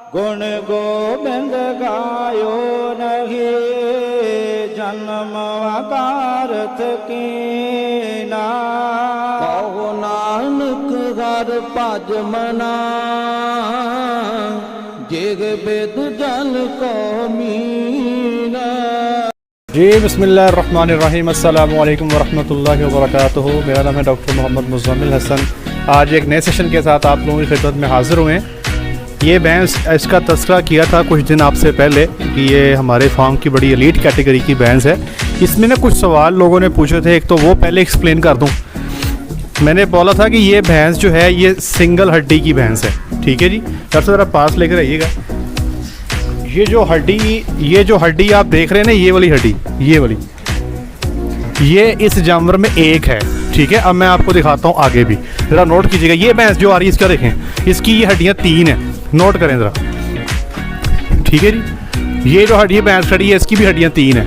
गुण गोबिंद गायो नहीं जन्म अकारथ कीना। कहो नानक हर भज मना जिग बिद जल को मीना। जी बिस्मिल्लाहिर्रहमानिर्रहीम, अस्सलामु अलैकुम वरहमतुल्लाहि वबरकातुहू। मेरा नाम है डॉक्टर मोहम्मद मुज़म्मिल हसन। आज एक नए सेशन के साथ आप लोगों की खिदमत में हाज़िर हुए हैं। ये भैंस, इसका तज़किरा किया था कुछ दिन आपसे पहले कि ये हमारे फार्म की बड़ी एलीट कैटेगरी की भैंस है। इसमें ना कुछ सवाल लोगों ने पूछे थे, एक तो वो पहले एक्सप्लेन कर दूं। मैंने बोला था कि ये भैंस जो है ये सिंगल हड्डी की भैंस है, ठीक है जी। सर ज़रा पास लेकर आइएगा। ये जो हड्डी आप देख रहे हैं ना, ये वाली हड्डी, ये वाली, ये इस जानवर में एक है, ठीक है। अब मैं आपको दिखाता हूँ आगे भी, ज़रा नोट कीजिएगा। ये भैंस जो आ रही है इसका देखें, इसकी ये हड्डियाँ 3 हैं, नोट करें ज़रा, ठीक है जी। ये जो हड्डी भैंस खड़ी है इसकी भी हड्डियाँ 3 हैं,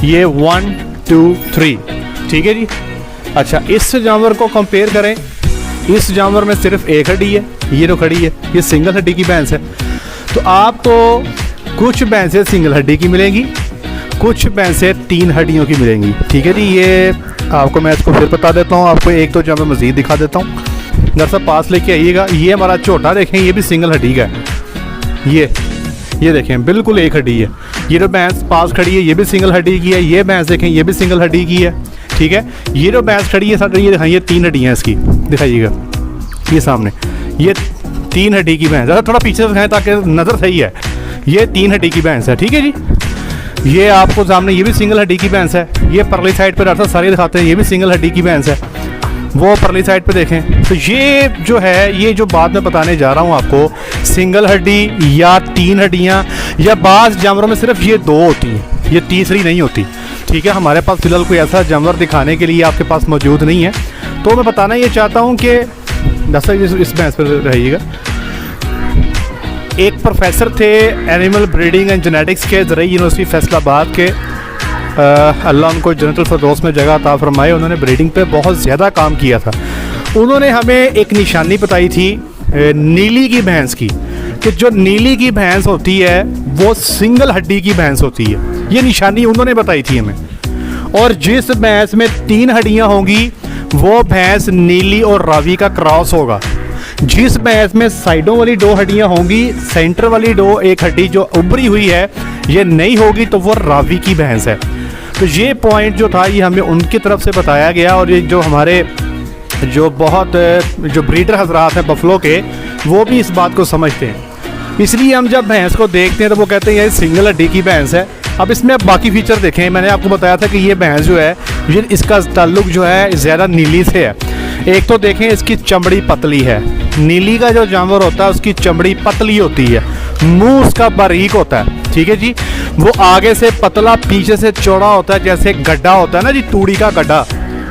ये 1 2 3, ठीक है जी। अच्छा, इस जानवर को कंपेयर करें, इस जानवर में सिर्फ एक हड्डी है, ये जो खड़ी है ये सिंगल हड्डी की भैंस है। तो आपको कुछ भैंसें सिंगल हड्डी की मिलेंगी, कुछ भैंसें 3 हड्डियों की मिलेंगी, ठीक है जी। ये आपको मैं इसको फिर बता देता हूँ, आपको एक तो जानवर मज़ीद दिखा देता हूँ। दरअसल पास लेके आइएगा। ये हमारा छोटा देखें, ये भी सिंगल हड्डी का है। ये देखें बिल्कुल एक हड्डी है। ये जो भैंस पास खड़ी है ये भी सिंगल हड्डी की है। ये भैंस देखें ये भी सिंगल हड्डी की है, ठीक है। ये जो भैंस खड़ी है साथ, ये दिखाइए 3 हड्डियाँ हैं इसकी, दिखाइएगा ये सामने, ये 3 हड्डी की भैंस। थोड़ा पीछे दिखाएं ताकि नज़र सही है। ये 3 हड्डी की भैंस है, ठीक है जी। ये आपको सामने, ये भी सिंगल हड्डी की भैंस है। ये परली साइड पर डॉक्टर सारे दिखाते हैं, ये भी सिंगल हड्डी की भैंस है। वो परली साइड पे देखें। तो ये जो है, ये जो बात मैं बताने जा रहा हूँ आपको, सिंगल हड्डी या 3 हड्डियाँ, या बाज़ जानवरों में सिर्फ ये 2 होती हैं, ये तीसरी नहीं होती, ठीक है। हमारे पास फ़िलहाल कोई ऐसा जानवर दिखाने के लिए आपके पास मौजूद नहीं है। तो मैं बताना ये चाहता हूँ कि दरअसल इस भैंस पर रहिएगा। एक प्रोफेसर थे एनिमल ब्रीडिंग एंड जेनेटिक्स के ज़रिए यूनिवर्सिटी फैसलाबाद के, अल्लाह उनको जन्नतुल फिरदौस में जगह अता फरमाए। उन्होंने ब्रीडिंग पे बहुत ज़्यादा काम किया था। उन्होंने हमें एक निशानी बताई थी नीली की भैंस की, कि जो नीली की भैंस होती है वो सिंगल हड्डी की भैंस होती है। ये निशानी उन्होंने बताई थी हमें। और जिस भैंस में 3 हड्डियाँ होंगी वो भैंस नीली और रावी का क्रॉस होगा। जिस भैंस में साइडों वाली 2 हड्डियाँ होंगी, सेंटर वाली 2 एक हड्डी जो उभरी हुई है ये नहीं होगी, तो वो रावी की भैंस है। तो ये पॉइंट जो था ये हमें उनकी तरफ से बताया गया। और ये जो हमारे जो ब्रीडर हजरात हैं बफलो के, वो भी इस बात को समझते हैं। इसलिए हम जब भैंस को देखते हैं तो वो कहते हैं ये सिंगल हड्डी की भैंस है। अब इसमें बाकी फीचर देखें। मैंने आपको बताया था कि ये भैंस जो है, ये इसका ताल्लुक जो है ज़्यादा नीली से है। एक तो देखें इसकी चमड़ी पतली है। नीली का जो जानवर होता है उसकी चमड़ी पतली होती है, मुंह उसका बारीक होता है, ठीक है जी। वो आगे से पतला, पीछे से चौड़ा होता है, जैसे गड्ढा होता है ना जी, तूड़ी का गड्ढा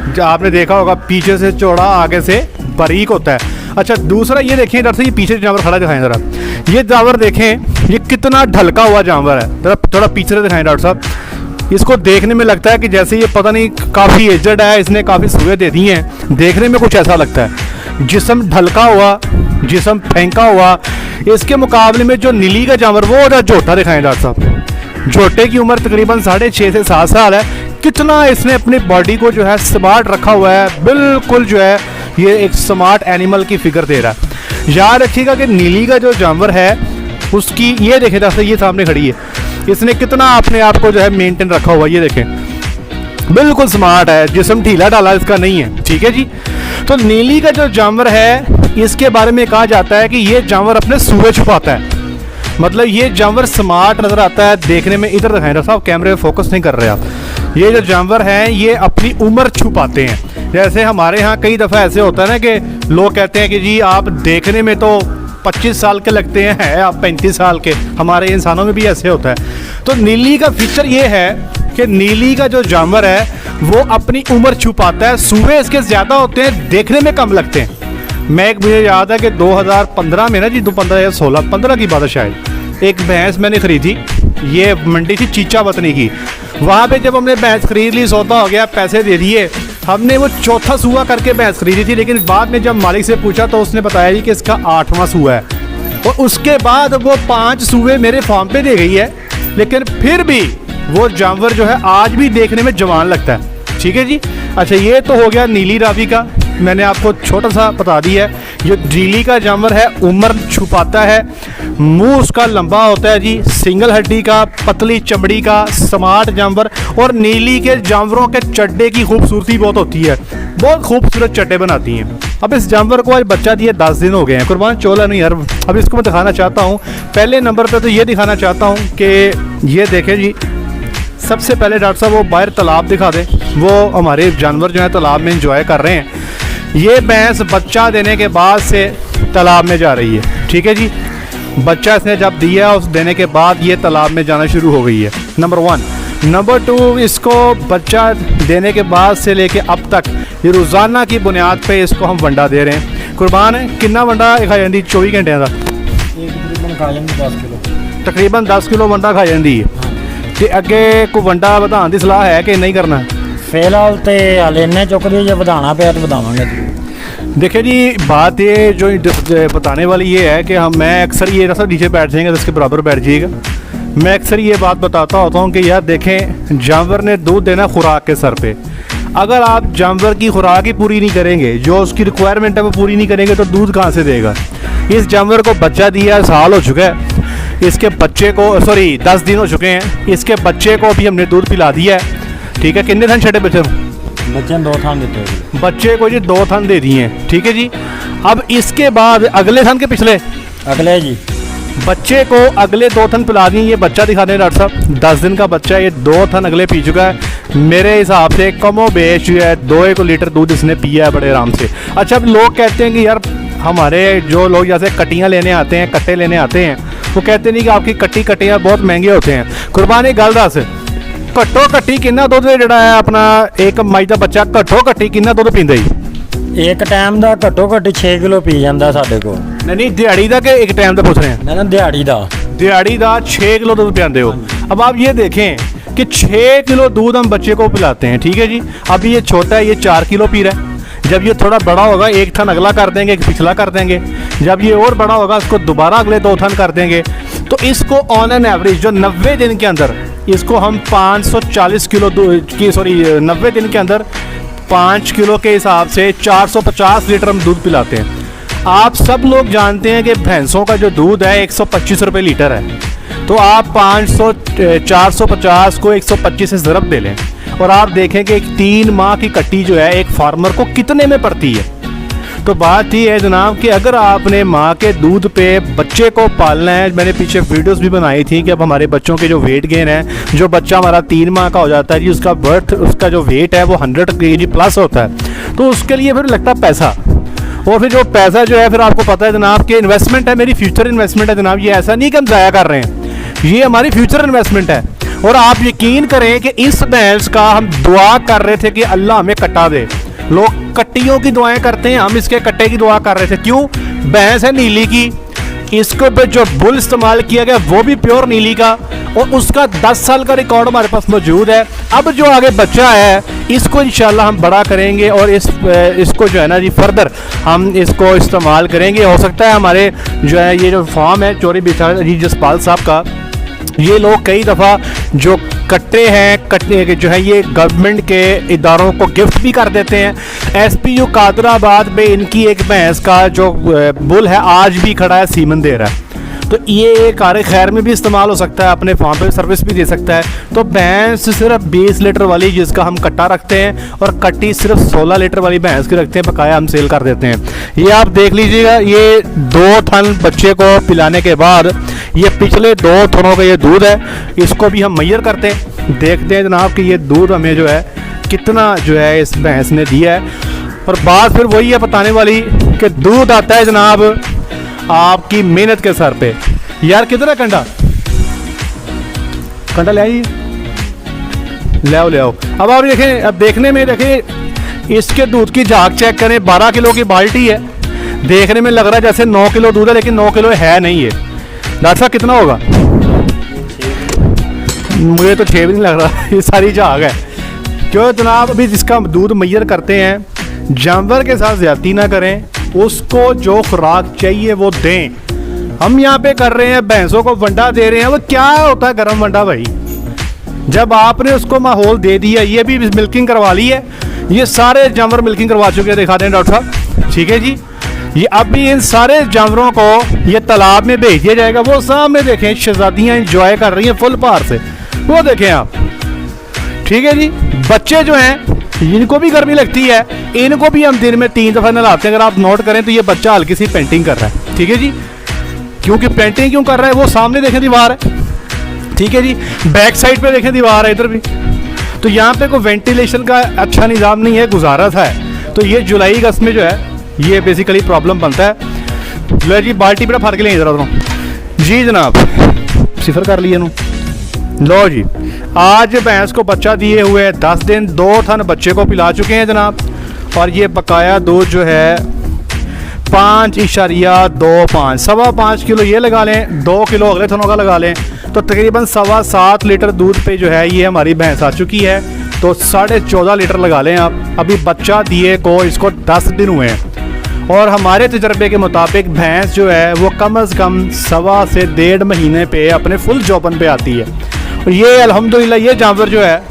जो आपने देखा होगा, पीछे से चौड़ा आगे से बारीक होता है। अच्छा, दूसरा ये देखें, इधर से ये पीछे जानवर खड़ा दिखाएं ज़रा। ये जानवर देखें ये कितना ढलका हुआ जानवर है। ज़रा थोड़ा पीछे से दिखाएं डॉक्टर साहब। इसको देखने में लगता है कि जैसे ये पता नहीं काफ़ी एजड है, इसने काफ़ी सुबह दे दी हैं, देखने में कुछ ऐसा लगता है। जिस्म ढलका हुआ, जिस्म फेंका हुआ। इसके मुकाबले में जो नीली का जानवर वो जोटा दिखाएं डॉक्टर साहब। जोटे की उम्र तकरीबन 6.5 से 7 साल है। कितना इसने अपनी बॉडी को जो है स्मार्ट रखा हुआ है, बिल्कुल जो है ये एक स्मार्ट एनिमल की फिगर दे रहा है। याद रखिएगा कि नीली का जो जानवर है उसकी, ये देखें दरअसल ये सामने खड़ी है, इसने कितना अपने आप को जो है मेंटेन रखा हुआ है। ये देखें बिल्कुल स्मार्ट है, जिस्म ढीला डाला इसका नहीं है, ठीक है जी। तो नीली का जो जानवर है इसके बारे में कहा जाता है कि ये जानवर अपने सूए छुपाता है। मतलब ये जानवर स्मार्ट नज़र आता है देखने में। इधर दिखाएं डॉक्टर साहब, कैमरे में फोकस नहीं कर रहे आप। ये जो जानवर हैं ये अपनी उम्र छुपाते हैं। जैसे हमारे यहाँ कई दफ़ा ऐसे होता है ना कि लोग कहते हैं कि जी आप देखने में तो 25 साल के लगते हैं, आप 35 साल के। हमारे इंसानों में भी ऐसे होता है। तो नीली का फीचर ये है कि नीली का जो जानवर है वो अपनी उम्र छुपाता है। सूए इसके ज़्यादा होते हैं, देखने में कम लगते हैं। मुझे याद है कि 2015 में ना जी, 2015 या 15 की बात है शायद, एक भैंस मैंने खरीदी। ये मंडी थी चीचा वतनी की। वहाँ पे जब हमने भैंस खरीद ली, सौदा हो गया, पैसे दे दिए, हमने वो चौथा सूआ करके भैंस खरीदी थी। लेकिन बाद में जब मालिक से पूछा तो उसने बताया कि इसका 8वां सूआ है। और उसके बाद वो 5 सूबे मेरे फार्म पे दे गई है, लेकिन फिर भी वो जानवर जो है आज भी देखने में जवान लगता है। ठीक है जी। अच्छा, ये तो हो गया नीली रावी का, मैंने आपको छोटा सा बता दिया है। जो नीली का जानवर है उम्र छुपाता है, मुंह उसका लंबा होता है जी, सिंगल हड्डी का, पतली चमड़ी का, स्मार्ट जानवर। और नीली के जानवरों के चड्डे की खूबसूरती बहुत होती है, बहुत खूबसूरत चड्डे बनाती हैं। अब इस जानवर को आज बच्चा दिए 10 दिन हो गए हैं, कुर्बान चोला नहीं यार। अब इसको मैं दिखाना चाहता हूँ, पहले नंबर पर तो ये दिखाना चाहता हूँ कि ये देखें जी, सबसे पहले डॉक्टर साहब वो बाहर तालाब दिखा दें, वो हमारे जानवर जो है तालाब में एंजॉय कर रहे हैं। ये भैंस बच्चा देने के बाद से तालाब में जा रही है। ठीक है जी, बच्चा इसने जब दिया उस देने के बाद ये तालाब में जाना शुरू हो गई है, नंबर 1। नंबर 2, इसको बच्चा देने के बाद से लेके अब तक ये रोज़ाना की बुनियाद पे इसको हम वंडा दे रहे हैं। कुर्बान है कितना वंडा खा जाती 24 घंटे का? तकरीबन 10 किलो वंडा खा जाती है। तो अगे कोई वंडा बढ़ाने की सलाह है कि नहीं करना? फिलहाल तो हाल इन्ने चुकते, जो बढ़ाना पे तो बढ़ावांगे। देखिए जी, बात ये जो बताने वाली ये है कि मैं अक्सर ये रसा नीचे बैठ जाएंगे तो इसके बराबर बैठ जाइएगा। मैं अक्सर ये बात बताता होता हूँ कि यार देखें, जानवर ने दूध देना खुराक के सर पे। अगर आप जानवर की खुराक ही पूरी नहीं करेंगे, जो उसकी रिक्वायरमेंट है वो पूरी नहीं करेंगे, तो दूध कहाँ से देगा? इस जानवर को बच्चा दिया, साल हो चुका है, इसके बच्चे को 10 दिन हो चुके हैं, इसके बच्चे को अभी हमने दूध पिला दिया है। ठीक है, कितने थन छठे बच्चे ने 2 थन देते, बच्चे को जी 2 थन दे दिए हैं। ठीक है जी। अब इसके बाद अगले थन के पिछले अगले जी बच्चे को अगले 2 थन पिला दिए। ये बच्चा दिखा दें डॉक्टर साहब, 10 दिन का बच्चा है, ये 2 थन अगले पी चुका है। मेरे हिसाब से कमो बेश जो है 2-1 लीटर दूध इसने पिया है बड़े आराम से। अच्छा, अब लोग कहते हैं कि यार हमारे जो लोग जैसे कट्टियाँ लेने आते हैं, कट्टे लेने आते हैं, वो कहते नहीं कि आपकी कट्टियाँ बहुत महंगे होते हैं। कुर्बानी गल दस, घट्टो घट्टी कितना दुध जड़ा है अपना एक मई का बच्चा घट्टो घट्टी कितना दुध पींदा जी? एक टाइम का घट्टो घट्ट 6 किलो पी जाता साडे को। नहीं, दिहाड़ी का कि एक टाइम का पूछ रहे हैं? ना दिहाड़ी का 6 किलो दूध पिलाते हो। अब आप ये देखें कि 6 किलो दूध हम बच्चे को पिलाते हैं। ठीक है जी। अब ये छोटा है, ये 4 किलो पी रहा है। जब ये थोड़ा बड़ा होगा, एक थन अगला कर देंगे, एक पिछला कर देंगे। जब ये और बड़ा होगा, इसको दोबारा अगले 2 थन कर देंगे। तो इसको ऑन एन एवरेज जो 90 दिन के अंदर इसको हम 540 किलो 90 दिन के अंदर 5 किलो के हिसाब से 450 लीटर हम दूध पिलाते हैं। आप सब लोग जानते हैं कि भैंसों का जो दूध है 125 रुपये लीटर है। तो आप 450 को 125 से ज़रब दे लें और आप देखें कि 3 माह की कट्टी जो है एक फार्मर को कितने में पड़ती है। तो बात ये है जनाब कि अगर आपने माँ के दूध पे बच्चे को पालना है, मैंने पीछे वीडियोस भी बनाई थी कि अब हमारे बच्चों के जो वेट गेन है, जो बच्चा हमारा 3 माह का हो जाता है जी, उसका बर्थ उसका जो वेट है वो 100 kg प्लस होता है। तो उसके लिए फिर लगता है पैसा, और फिर जो पैसा जो है फिर आपको पता है जनाब कि इन्वेस्टमेंट है, मेरी फ्यूचर इन्वेस्टमेंट है जनाब। ये ऐसा नहीं कि हम ज़ाया कर रहे हैं, ये हमारी फ्यूचर इन्वेस्टमेंट है। और आप यकीन करें कि इस भैंस का हम दुआ कर रहे थे कि अल्लाह हमें कट्टा दे। लोग कट्टियों की दुआएं करते हैं, हम इसके कट्टे की दुआ कर रहे थे। क्यों? भैंस है नीली की, इसको पे जो बुल इस्तेमाल किया गया वो भी प्योर नीली का, और उसका 10 साल का रिकॉर्ड हमारे पास मौजूद है। अब जो आगे बच्चा है इसको इंशाल्लाह हम बड़ा करेंगे और इसको जो है ना जी फर्दर हम इसको इस्तेमाल करेंगे। हो सकता है हमारे जो है ये जो फार्म है चोरी बिछा जी जसपाल साहब का, ये लोग कई दफ़ा जो कट्टे हैं, कट्टे जो है ये गवर्नमेंट के इदारों को गिफ्ट भी कर देते हैं। SPU कादराबाद में इनकी एक भैंस का जो बुल है आज भी खड़ा है, सीमन दे रहा है। तो ये कार खैर में भी इस्तेमाल हो सकता है, अपने फार्म पे सर्विस भी दे सकता है। तो भैंस सिर्फ 20 लीटर वाली जिसका हम कट्टा रखते हैं और कट्टी सिर्फ 16 लीटर वाली भैंस की रखते हैं, बकाया हम सेल कर देते हैं। ये आप देख लीजिएगा, ये 2 थन बच्चे को पिलाने के बाद ये पिछले 2 थनों का ये दूध है, इसको भी हम मैयर करते हैं, देखते हैं जनाब कि ये दूध हमें जो है कितना जो है इस भैंस ने दिया है। और बात फिर वही है बताने वाली कि दूध आता है जनाब आपकी मेहनत के सर पे। यार कितना कंडा ले आइए, ले आओ। अब आप देखें, अब देखने में देखें इसके दूध की झाग चेक करें, 12 किलो की बाल्टी है, देखने में लग रहा है जैसे 9 किलो दूध है, लेकिन 9 किलो है नहीं है। डॉक्टर साहब कितना होगा? मुझे तो 6 भी नहीं लग रहा, ये सारी झाग है। क्यों जनाब, अभी जिसका दूध मैयर करते हैं, जानवर के साथ ज्यादती ना करें, उसको जो खुराक चाहिए वो दें। हम यहाँ पे कर रहे हैं, भैंसों को वंडा दे रहे हैं। वो क्या होता है गर्म वंडा भाई? जब आपने उसको माहौल दे दिया, ये भी मिल्किंग करवा ली है, ये सारे जानवर मिल्किंग करवा चुके हैं, दिखा दें डॉक्टर साहब, ठीक है जी। ये अभी इन सारे जानवरों को ये तालाब में भेज दिया जाएगा। वो सामने देखें शहजादियाँ इंजॉय कर रही हैं फुल पार से, वो देखें आप, ठीक है जी। बच्चे जो हैं इनको भी गर्मी लगती है, इनको भी हम दिन में 3 दफ़ा नहलाते हैं। अगर आप नोट करें तो ये बच्चा हल्की सी पेंटिंग कर रहा है, ठीक है जी। क्योंकि पेंटिंग क्यों कर रहा है? वो सामने देखें दीवार है, ठीक है जी। बैक साइड पे देखें दीवार है इधर भी। तो यहाँ पे कोई वेंटिलेशन का अच्छा निज़ाम नहीं है, गुजारा था। तो ये जुलाई अगस्त में जो है ये बेसिकली प्रॉब्लम बनता है। लो जी बाल्टी पर फर के लें इधर उधरों जी जनाब, सिफर कर लिए नू। लो जी आज भैंस को बच्चा दिए हुए 10 दिन 2 थन बच्चे को पिला चुके हैं जनाब। और ये बकाया दूध जो है 5.25 5.25 किलो ये लगा लें, 2 किलो अगले थनों का लगा लें, तो तकरीबन 7.25 लीटर दूध पे जो है ये हमारी भैंस आ चुकी है। तो 14.5 लीटर लगा लें आप। अभी बच्चा दिए को इसको 10 दिन हुए हैं और हमारे तजर्बे के मुताबिक भैंस जो है वो कम से कम 1.25 से 1.5 महीने पे अपने फुल जौबन पे आती है। और ये अल्हम्दुलिल्लाह ये जानवर जो है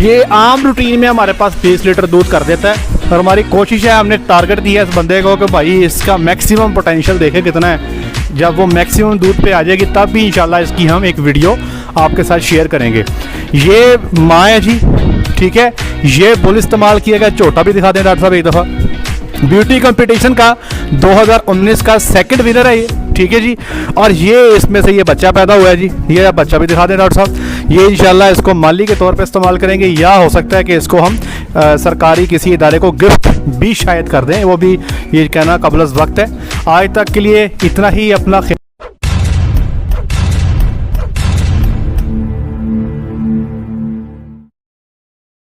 ये आम रूटीन में हमारे पास 20 लीटर दूध कर देता है। और हमारी कोशिश है, हमने टारगेट दिया इस बंदे को कि भाई इसका मैक्सिमम पोटेंशियल देखें कितना है। जब वो मैक्सिमम दूध पे आ जाएगी तब भी इंशाल्लाह इसकी हम एक वीडियो आपके साथ शेयर करेंगे। ये माँ है जी, ठीक है। ये बुल इस्तेमाल किया गया, छोटा भी दिखा दें डॉक्टर साहब एक दफ़ा। ब्यूटी कंपटीशन का 2019 का सेकंड विनर है ये, ठीक है जी। और ये इसमें से ये बच्चा पैदा हुआ है जी, ये बच्चा भी दिखा दें डॉक्टर साहब। ये इंशाल्लाह इसको माली के तौर पे इस्तेमाल करेंगे, या हो सकता है कि इसको हम सरकारी किसी इदारे को गिफ्ट भी शायद कर दें, वो भी ये कहना कबल वक्त है। आज तक के लिए इतना ही। अपना